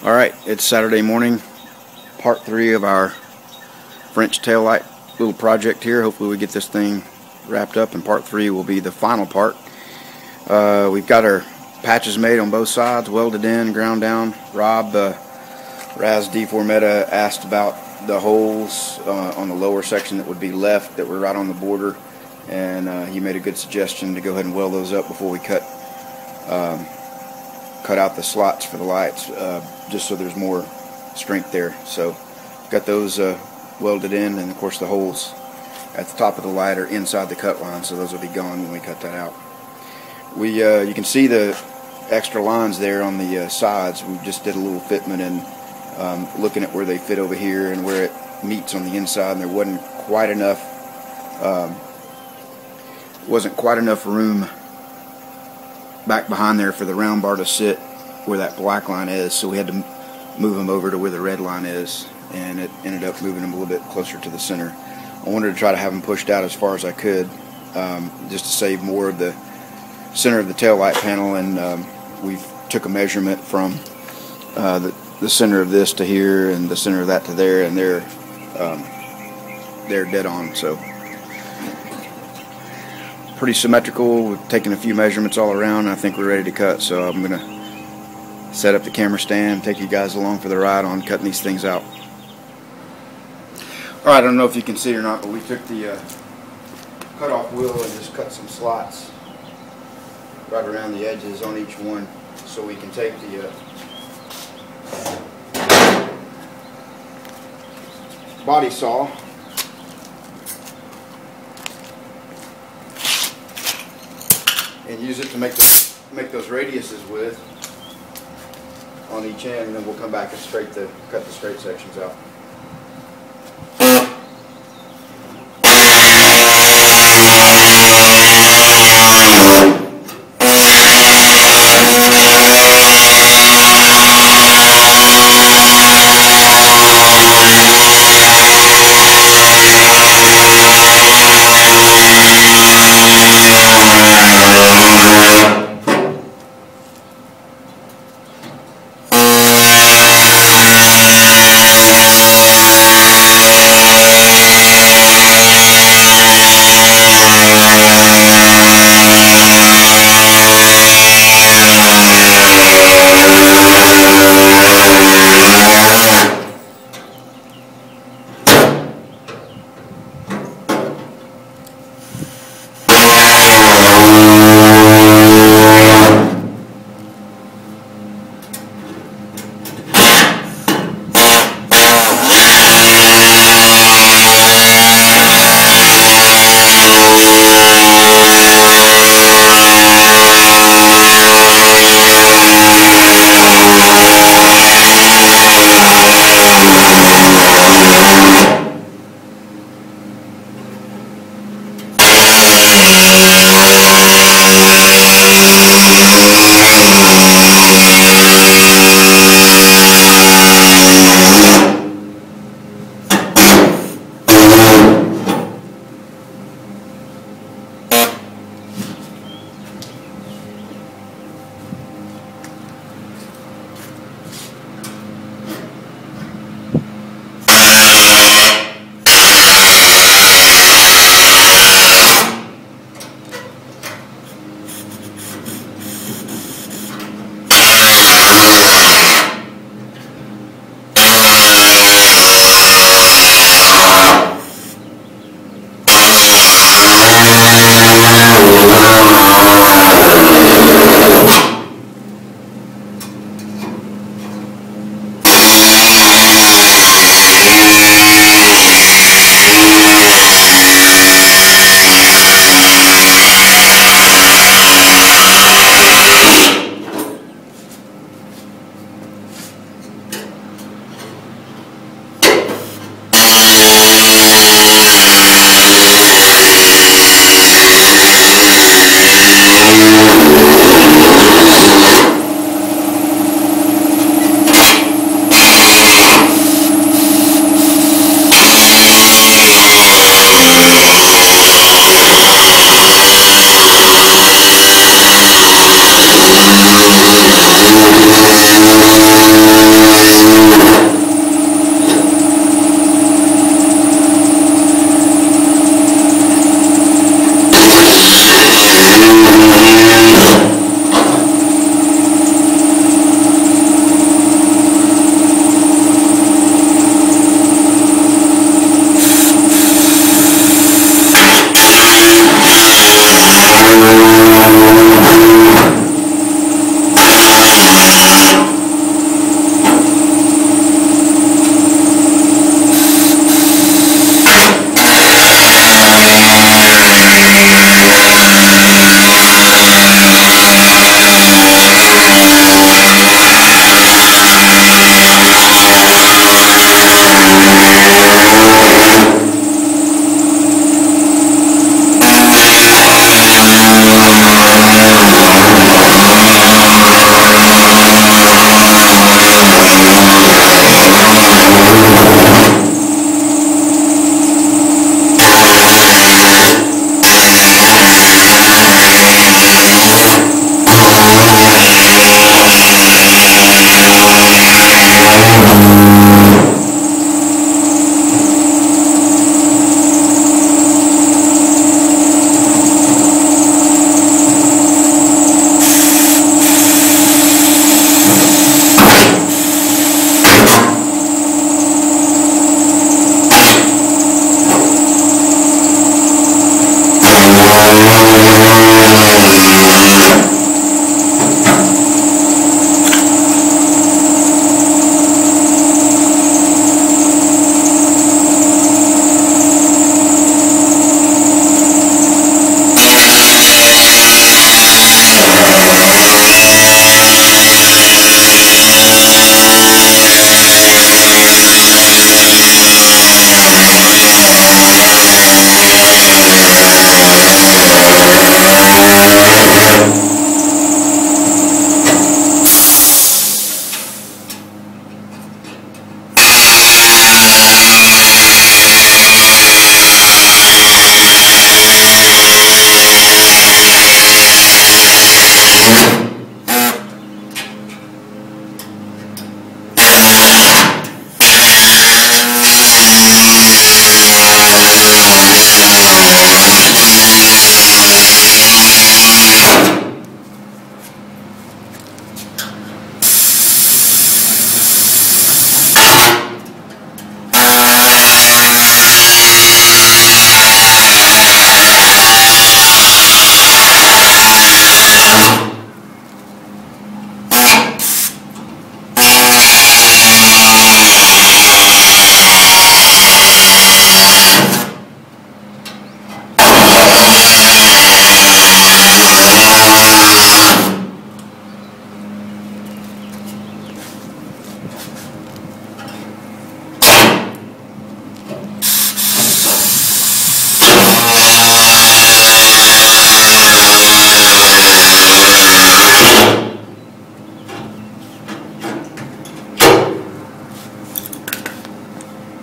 Alright, it's Saturday morning, part 3 of our French taillight little project here. Hopefully we get this thing wrapped up, and part 3 will be the final part. We've got our patches made on both sides, welded in, ground down. Rob, Raz D. Formetta, asked about the holes on the lower section that would be left that were right on the border, and he made a good suggestion to go ahead and weld those up before we cut out the slots for the lights, just so there's more strength there. So got those welded in, and of course the holes at the top of the light are inside the cut line, so those will be gone when we cut that out. You can see the extra lines there on the sides. We just did a little fitment and looking at where they fit over here and where it meets on the inside, and there wasn't quite enough room back behind there for the round bar to sit where that black line is, so we had to move them over to where the red line is, and it ended up moving them a little bit closer to the center. I wanted to try to have them pushed out as far as I could, just to save more of the center of the tail light panel, and we took a measurement from the center of this to here and the center of that to there, and they're dead on. So pretty symmetrical. We've taken a few measurements all around, and I think we're ready to cut. So I'm going to set up the camera stand, take you guys along for the ride on cutting these things out. Alright, I don't know if you can see or not, but we took the cut-off wheel and just cut some slots right around the edges on each one, so we can take the body saw and use it to make those radiuses with on each end, and then we'll come back and cut the straight sections out.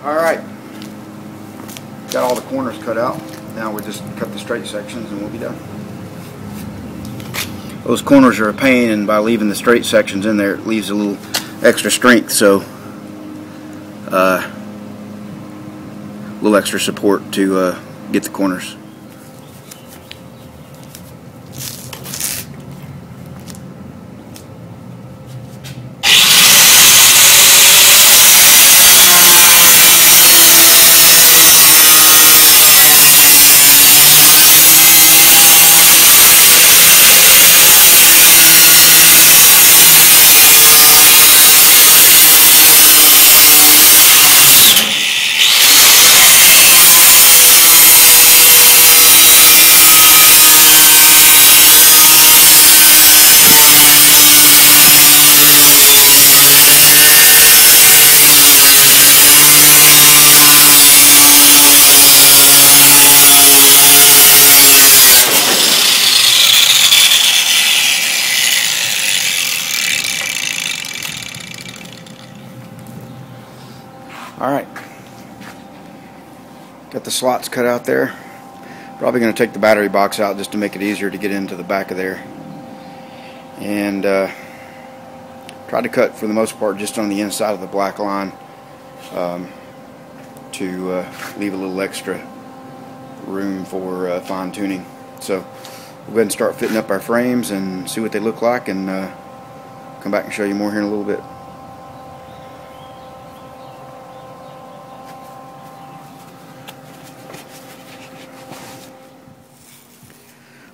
Alright, got all the corners cut out. Now we just cut the straight sections and we'll be done. Those corners are a pain, and by leaving the straight sections in there, it leaves a little extra strength, so a little extra support to get the corners. Alright, got the slots cut out there. Probably going to take the battery box out just to make it easier to get into the back of there. And try to cut for the most part just on the inside of the black line to leave a little extra room for fine tuning. So we'll go ahead and start fitting up our frames and see what they look like, and come back and show you more here in a little bit.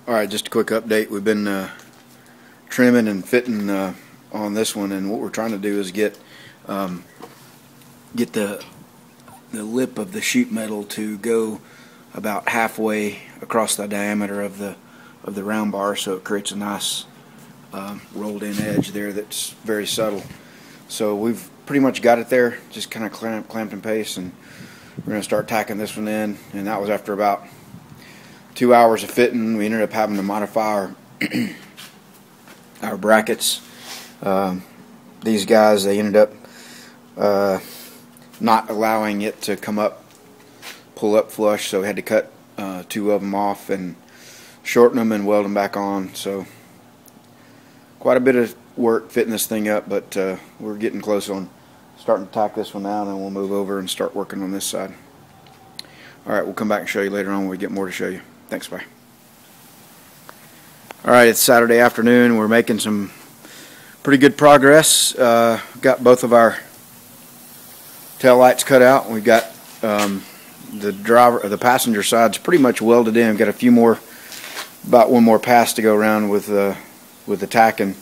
Alright, just a quick update. We've been trimming and fitting on this one, and what we're trying to do is get the lip of the sheet metal to go about halfway across the diameter of the round bar, so it creates a nice rolled in edge there that's very subtle. So we've pretty much got it there, just kind of clamped in place, and we're going to start tacking this one in. And that was after about 2 hours of fitting. We ended up having to modify our brackets. These guys, they ended up not allowing it to pull up flush, so we had to cut 2 of them off and shorten them and weld them back on. So quite a bit of work fitting this thing up, but we're getting close on starting to tack this one down, and we'll move over and start working on this side. Alright, we'll come back and show you later on when we get more to show you. Thanks, bye. Alright, it's Saturday afternoon. We're making some pretty good progress. Got both of our tail lights cut out. We've got the passenger side's pretty much welded in. We've got a few more, about one more pass to go around with the tacking,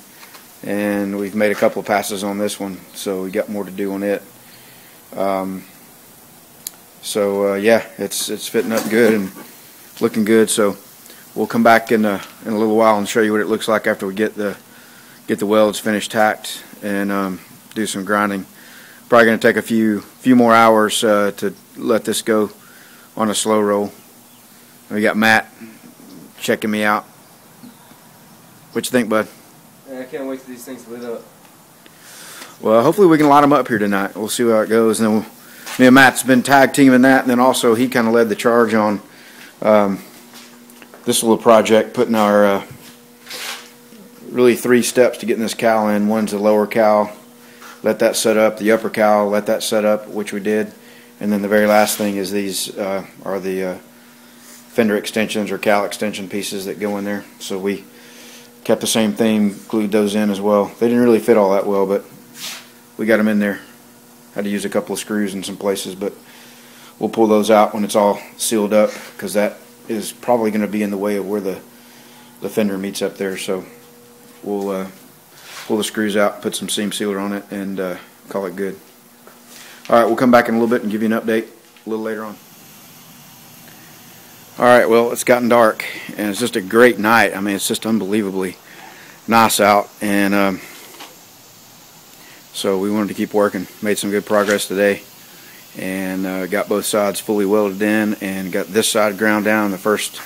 and we've made a couple of passes on this one, so we got more to do on it. Yeah, it's fitting up good and looking good. So we'll come back in a little while and show you what it looks like after we get the welds finished tacked and do some grinding. Probably going to take a few more hours to let this go on a slow roll. And we got Matt checking me out. What you think, bud? I can't wait till these things lit up. Well, hopefully we can light them up here tonight. We'll see how it goes. And then me and Matt's been tag teaming that, and then also he kind of led the charge on this little project, putting our really 3 steps to getting this cowl in. One's the lower cowl, let that set up. The upper cowl, let that set up, which we did. And then the very last thing is these are the fender extensions or cowl extension pieces that go in there. So we kept the same thing, glued those in as well. They didn't really fit all that well, but we got them in there. Had to use a couple of screws in some places, but we'll pull those out when it's all sealed up, because that is probably going to be in the way of where the fender meets up there. So we'll pull the screws out, put some seam sealer on it, and call it good. Alright, we'll come back in a little bit and give you an update a little later on. Alright, well, it's gotten dark, and it's just a great night. I mean, it's just unbelievably nice out, and So we wanted to keep working. Made some good progress today, and got both sides fully welded in, and got this side ground down. The first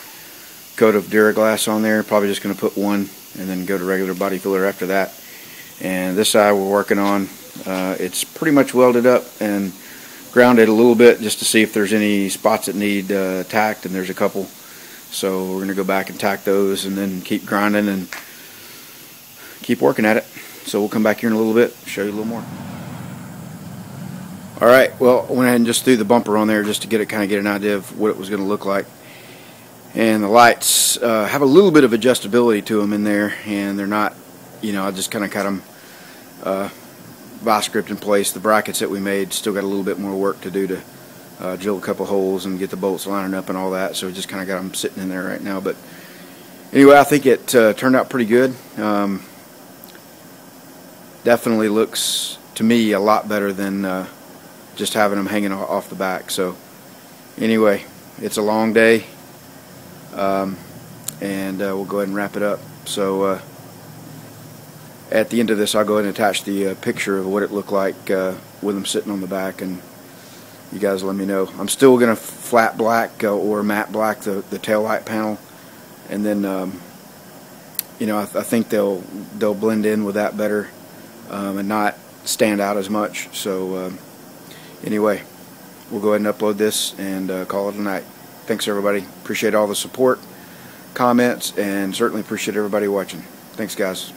coat of Duraglass on there. Probably just going to put one and then go to regular body filler after that. And this side we're working on, it's pretty much welded up and grounded a little bit just to see if there's any spots that need tacked, and there's a couple. So we're going to go back and tack those and then keep grinding and keep working at it. So we'll come back here in a little bit, show you a little more. Alright, well, I went ahead and just threw the bumper on there just to get an idea of what it was going to look like. And the lights have a little bit of adjustability to them in there, and they're not, I just kind of got them vice gripped in place. The brackets that we made still got a little bit more work to do to drill a couple holes and get the bolts lining up and all that, so we just kind of got them sitting in there right now. But anyway, I think it turned out pretty good. Definitely looks to me a lot better than just having them hanging off the back. So anyway, it's a long day, and we'll go ahead and wrap it up. So at the end of this, I'll go ahead and attach the picture of what it looked like with them sitting on the back, and you guys let me know. I'm still going to flat black or matte black the tail light panel, and then I think they'll blend in with that better and not stand out as much. So anyway, we'll go ahead and upload this and call it a night. Thanks everybody. Appreciate all the support, comments, and certainly appreciate everybody watching. Thanks guys.